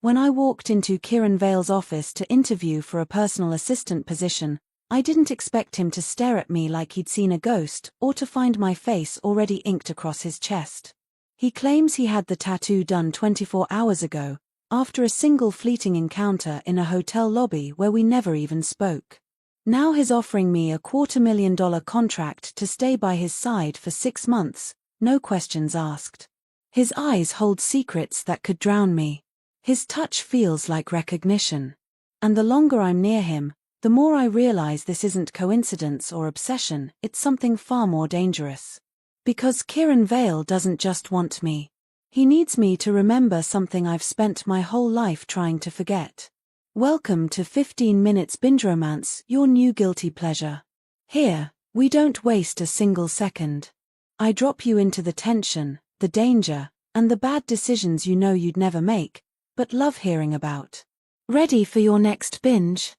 When I walked into Kieran Vale's office to interview for a personal assistant position, I didn't expect him to stare at me like he'd seen a ghost, or to find my face already inked across his chest. He claims he had the tattoo done 24 hours ago, after a single fleeting encounter in a hotel lobby where we never even spoke. Now he's offering me a $250,000 contract to stay by his side for 6 months, no questions asked. His eyes hold secrets that could drown me. His touch feels like recognition. And the longer I'm near him, the more I realize this isn't coincidence or obsession, it's something far more dangerous. Because Kieran Vale doesn't just want me. He needs me to remember something I've spent my whole life trying to forget. Welcome to 15 Minutes Binge Romance, your new guilty pleasure. Here, we don't waste a single second. I drop you into the tension, the danger, and the bad decisions you know you'd never make, but love hearing about. Ready for your next binge?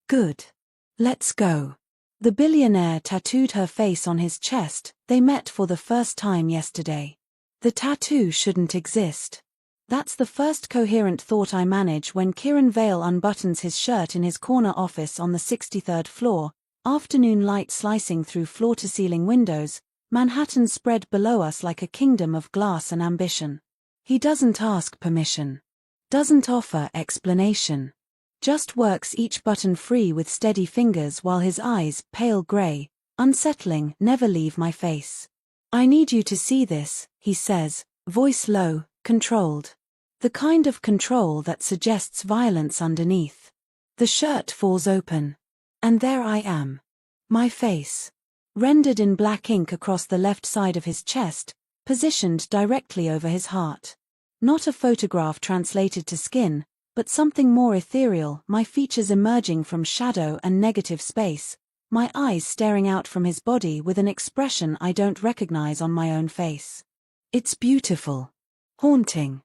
Good. Let's go. The billionaire tattooed her face on his chest. They met for the first time yesterday. The tattoo shouldn't exist. That's the first coherent thought I manage when Kieran Vale unbuttons his shirt in his corner office on the 63rd floor, afternoon light slicing through floor-to-ceiling windows, Manhattan spread below us like a kingdom of glass and ambition. He doesn't ask permission. Doesn't offer explanation. Just works each button free with steady fingers while his eyes, pale gray, unsettling, never leave my face. I need you to see this, he says, voice low, controlled. The kind of control that suggests violence underneath. The shirt falls open. And there I am. My face. Rendered in black ink across the left side of his chest, positioned directly over his heart. Not a photograph translated to skin, but something more ethereal, my features emerging from shadow and negative space, my eyes staring out from his body with an expression I don't recognize on my own face. It's beautiful. Haunting.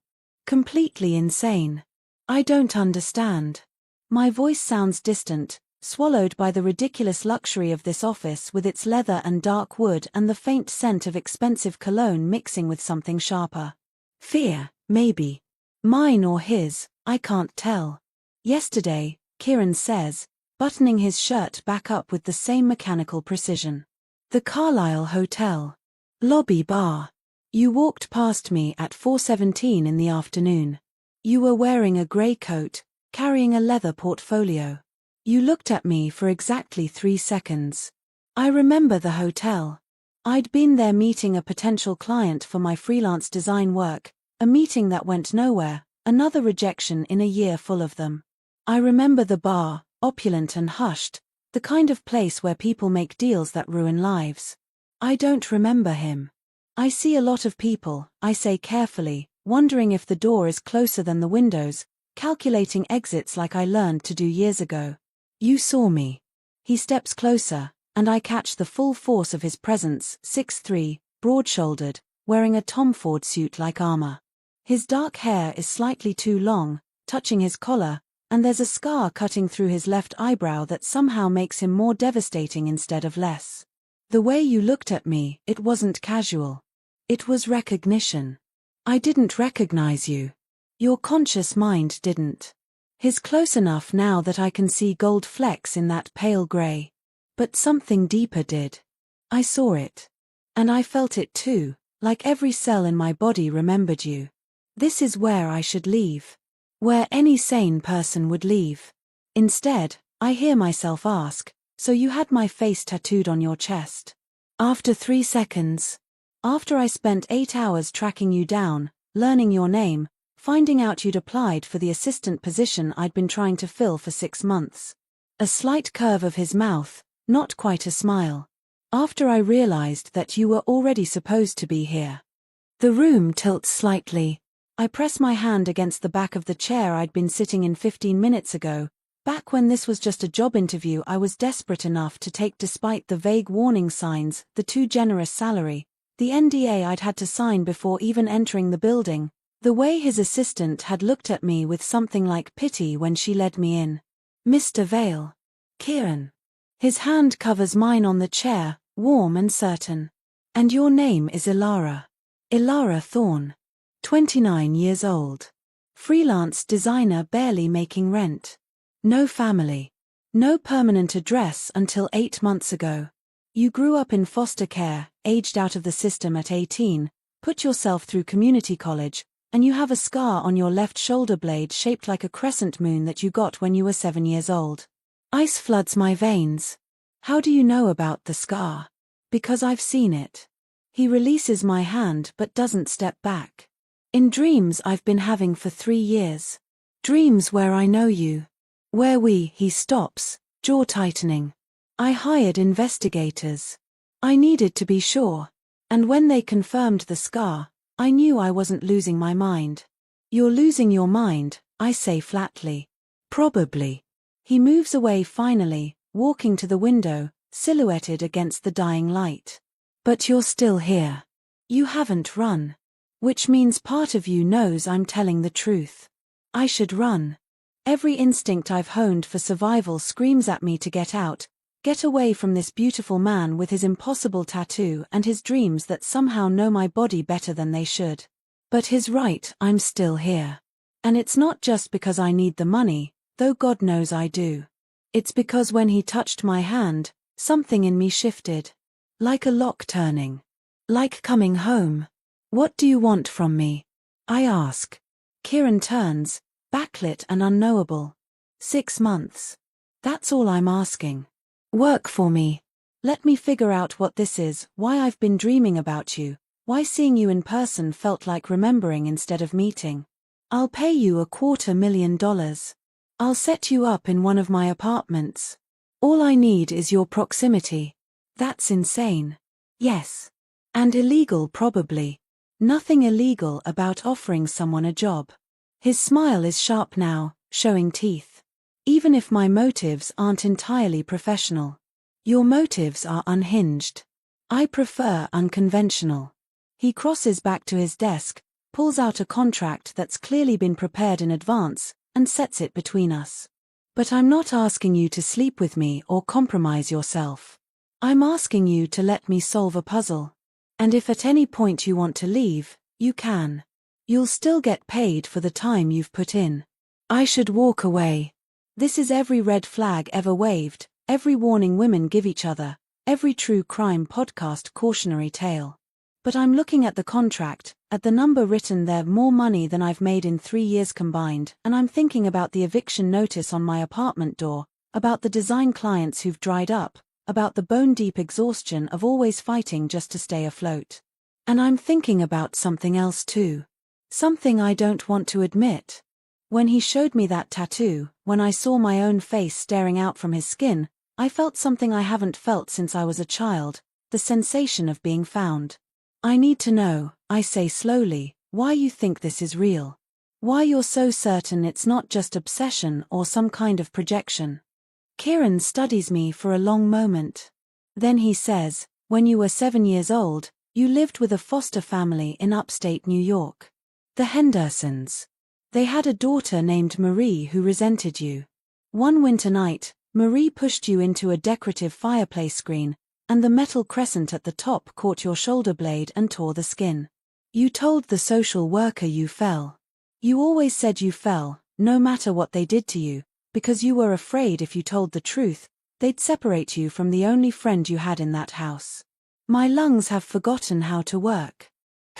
Completely insane. I don't understand. My voice sounds distant, swallowed by the ridiculous luxury of this office with its leather and dark wood and the faint scent of expensive cologne mixing with something sharper. Fear, maybe. Mine or his, I can't tell. Yesterday, Kieran says, buttoning his shirt back up with the same mechanical precision. The Carlisle Hotel. Lobby bar. You walked past me at 4:17 in the afternoon. You were wearing a grey coat, carrying a leather portfolio. You looked at me for exactly 3 seconds. I remember the hotel. I'd been there meeting a potential client for my freelance design work, a meeting that went nowhere, another rejection in a year full of them. I remember the bar, opulent and hushed, the kind of place where people make deals that ruin lives. I don't remember him. I see a lot of people, I say carefully, wondering if the door is closer than the windows, calculating exits like I learned to do years ago. You saw me. He steps closer, and I catch the full force of his presence, 6'3", broad-shouldered, wearing a Tom Ford suit like armor. His dark hair is slightly too long, touching his collar, and there's a scar cutting through his left eyebrow that somehow makes him more devastating instead of less. The way you looked at me, it wasn't casual. It was recognition. I didn't recognize you. Your conscious mind didn't. He's close enough now that I can see gold flecks in that pale gray. But something deeper did. I saw it. And I felt it too, like every cell in my body remembered you. This is where I should leave. Where any sane person would leave. Instead, I hear myself ask, so you had my face tattooed on your chest. After 3 seconds. After I spent 8 hours tracking you down, learning your name, finding out you'd applied for the assistant position I'd been trying to fill for 6 months. A slight curve of his mouth, not quite a smile. After I realized that you were already supposed to be here. The room tilts slightly. I press my hand against the back of the chair I'd been sitting in 15 minutes ago. Back when this was just a job interview I was desperate enough to take despite the vague warning signs, the too generous salary, the NDA I'd had to sign before even entering the building, the way his assistant had looked at me with something like pity when she led me in. Mr. Vale. Kieran. His hand covers mine on the chair, warm and certain. And your name is Ilara. Ilara Thorne. 29 years old. Freelance designer barely making rent. No family. No permanent address until 8 months ago. You grew up in foster care, aged out of the system at 18, put yourself through community college, and you have a scar on your left shoulder blade shaped like a crescent moon that you got when you were 7 years old. Ice floods my veins. How do you know about the scar? Because I've seen it. He releases my hand but doesn't step back. In dreams I've been having for 3 years. Dreams where I know you. Where he stops, jaw tightening. I hired investigators. I needed to be sure. And when they confirmed the scar, I knew I wasn't losing my mind. You're losing your mind, I say flatly. Probably. He moves away finally, walking to the window, silhouetted against the dying light. But you're still here. You haven't run. Which means part of you knows I'm telling the truth. I should run. Every instinct I've honed for survival screams at me to get out, get away from this beautiful man with his impossible tattoo and his dreams that somehow know my body better than they should. But he's right, I'm still here. And it's not just because I need the money, though God knows I do. It's because when he touched my hand, something in me shifted. Like a lock turning. Like coming home. What do you want from me? I ask. Kieran turns, backlit and unknowable. 6 months. That's all I'm asking. Work for me. Let me figure out what this is, why I've been dreaming about you, why seeing you in person felt like remembering instead of meeting. I'll pay you $250,000. I'll set you up in one of my apartments. All I need is your proximity. That's insane. Yes. And illegal probably. Nothing illegal about offering someone a job. His smile is sharp now, showing teeth. Even if my motives aren't entirely professional. Your motives are unhinged. I prefer unconventional. He crosses back to his desk, pulls out a contract that's clearly been prepared in advance, and sets it between us. But I'm not asking you to sleep with me or compromise yourself. I'm asking you to let me solve a puzzle. And if at any point you want to leave, you can. You'll still get paid for the time you've put in. I should walk away. This is every red flag ever waved, every warning women give each other, every true crime podcast cautionary tale. But I'm looking at the contract, at the number written there, more money than I've made in 3 years combined, and I'm thinking about the eviction notice on my apartment door, about the design clients who've dried up, about the bone-deep exhaustion of always fighting just to stay afloat. And I'm thinking about something else too. Something I don't want to admit. When he showed me that tattoo, when I saw my own face staring out from his skin, I felt something I haven't felt since I was a child, the sensation of being found. I need to know, I say slowly, why you think this is real. Why you're so certain it's not just obsession or some kind of projection. Kieran studies me for a long moment. Then he says, when you were 7 years old, you lived with a foster family in upstate New York. The Hendersons. They had a daughter named Marie who resented you. One winter night, Marie pushed you into a decorative fireplace screen, and the metal crescent at the top caught your shoulder blade and tore the skin. You told the social worker you fell. You always said you fell, no matter what they did to you, because you were afraid if you told the truth, they'd separate you from the only friend you had in that house. My lungs have forgotten how to work.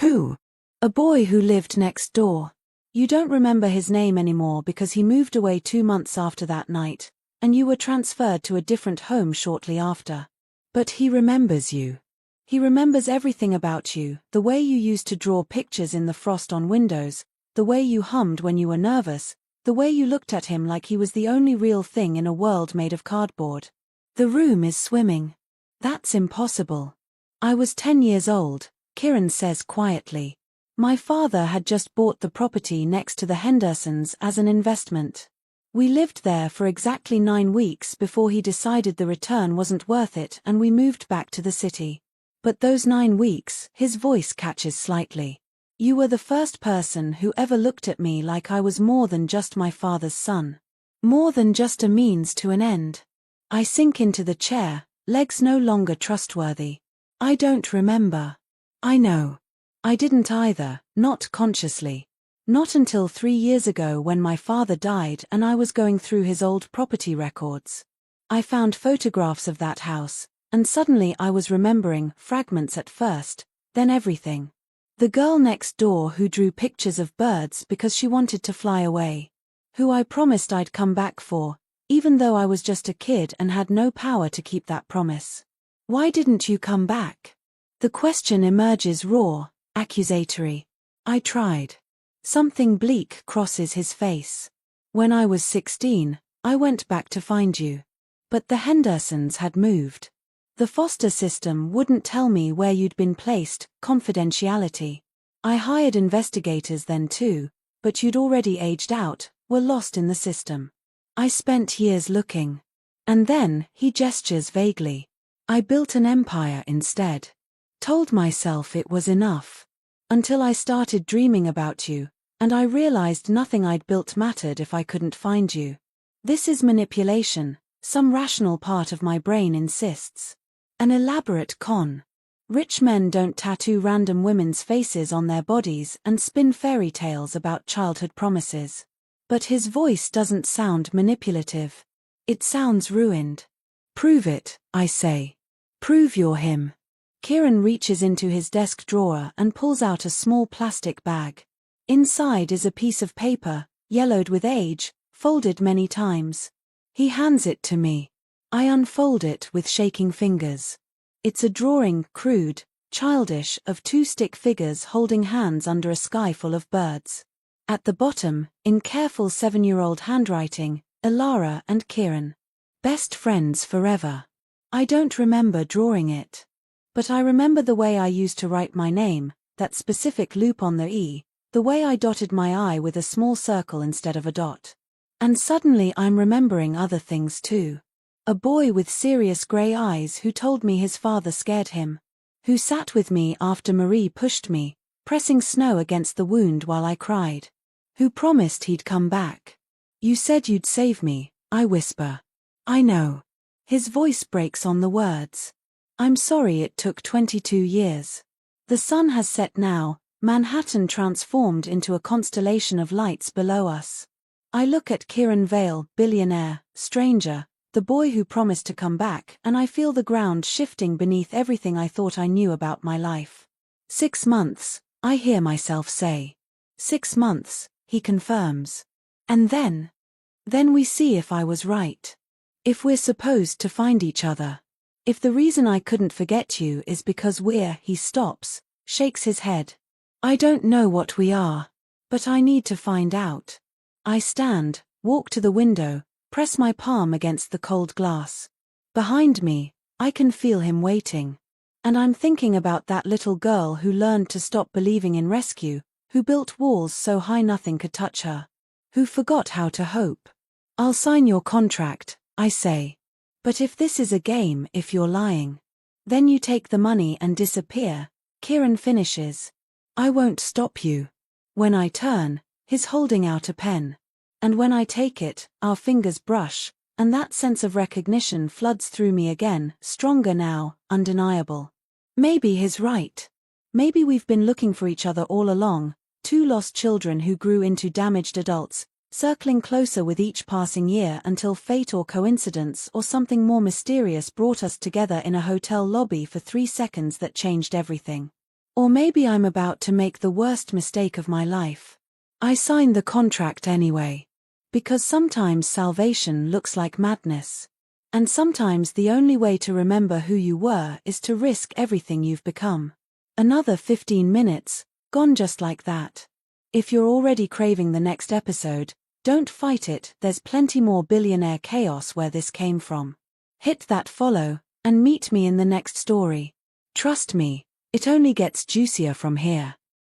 Who? A boy who lived next door. You don't remember his name anymore because he moved away 2 months after that night, and you were transferred to a different home shortly after. But he remembers you. He remembers everything about you, the way you used to draw pictures in the frost on windows, the way you hummed when you were nervous, the way you looked at him like he was the only real thing in a world made of cardboard. The room is swimming. That's impossible. I was 10 years old, Kieran says quietly. My father had just bought the property next to the Hendersons as an investment. We lived there for exactly 9 weeks before he decided the return wasn't worth it and we moved back to the city. But those 9 weeks, his voice catches slightly. You were the first person who ever looked at me like I was more than just my father's son. More than just a means to an end. I sink into the chair, legs no longer trustworthy. I don't remember. I know. I didn't either, not consciously. Not until 3 years ago when my father died and I was going through his old property records. I found photographs of that house, and suddenly I was remembering fragments at first, then everything. The girl next door who drew pictures of birds because she wanted to fly away. Who I promised I'd come back for, even though I was just a kid and had no power to keep that promise. Why didn't you come back? The question emerges raw, accusatory. I tried. Something bleak crosses his face. When I was 16, I went back to find you. But the Hendersons had moved. The foster system wouldn't tell me where you'd been placed, confidentiality. I hired investigators then too, but you'd already aged out, were lost in the system. I spent years looking. And then, he gestures vaguely. I built an empire instead. Told myself it was enough. Until I started dreaming about you, and I realized nothing I'd built mattered if I couldn't find you. This is manipulation, some rational part of my brain insists. An elaborate con. Rich men don't tattoo random women's faces on their bodies and spin fairy tales about childhood promises. But his voice doesn't sound manipulative. It sounds ruined. Prove it, I say. Prove you're him. Kieran reaches into his desk drawer and pulls out a small plastic bag. Inside is a piece of paper, yellowed with age, folded many times. He hands it to me. I unfold it with shaking fingers. It's a drawing, crude, childish, of 2 stick figures holding hands under a sky full of birds. At the bottom, in careful 7-year-old handwriting, Ilara and Kieran. Best friends forever. I don't remember drawing it. But I remember the way I used to write my name, that specific loop on the E, the way I dotted my I with a small circle instead of a dot. And suddenly I'm remembering other things too. A boy with serious grey eyes who told me his father scared him. Who sat with me after Marie pushed me, pressing snow against the wound while I cried. Who promised he'd come back. You said you'd save me, I whisper. I know. His voice breaks on the words. I'm sorry it took 22 years. The sun has set now, Manhattan transformed into a constellation of lights below us. I look at Kieran Vale, billionaire, stranger, the boy who promised to come back, and I feel the ground shifting beneath everything I thought I knew about my life. 6 months, I hear myself say. 6 months, he confirms. And then we see if I was right. If we're supposed to find each other. If the reason I couldn't forget you is because he stops, shakes his head. I don't know what we are. But I need to find out. I stand, walk to the window, press my palm against the cold glass. Behind me, I can feel him waiting. And I'm thinking about that little girl who learned to stop believing in rescue, who built walls so high nothing could touch her. Who forgot how to hope. I'll sign your contract, I say. But if this is a game, if you're lying, then you take the money and disappear, Kieran finishes. I won't stop you. When I turn, he's holding out a pen. And when I take it, our fingers brush, and that sense of recognition floods through me again, stronger now, undeniable. Maybe he's right. Maybe we've been looking for each other all along, 2 lost children who grew into damaged adults, circling closer with each passing year until fate or coincidence or something more mysterious brought us together in a hotel lobby for 3 seconds that changed everything. Or maybe I'm about to make the worst mistake of my life. I sign the contract anyway. Because sometimes salvation looks like madness. And sometimes the only way to remember who you were is to risk everything you've become. Another 15 minutes, gone just like that. If you're already craving the next episode, don't fight it, there's plenty more billionaire chaos where this came from. Hit that follow, and meet me in the next story. Trust me, it only gets juicier from here.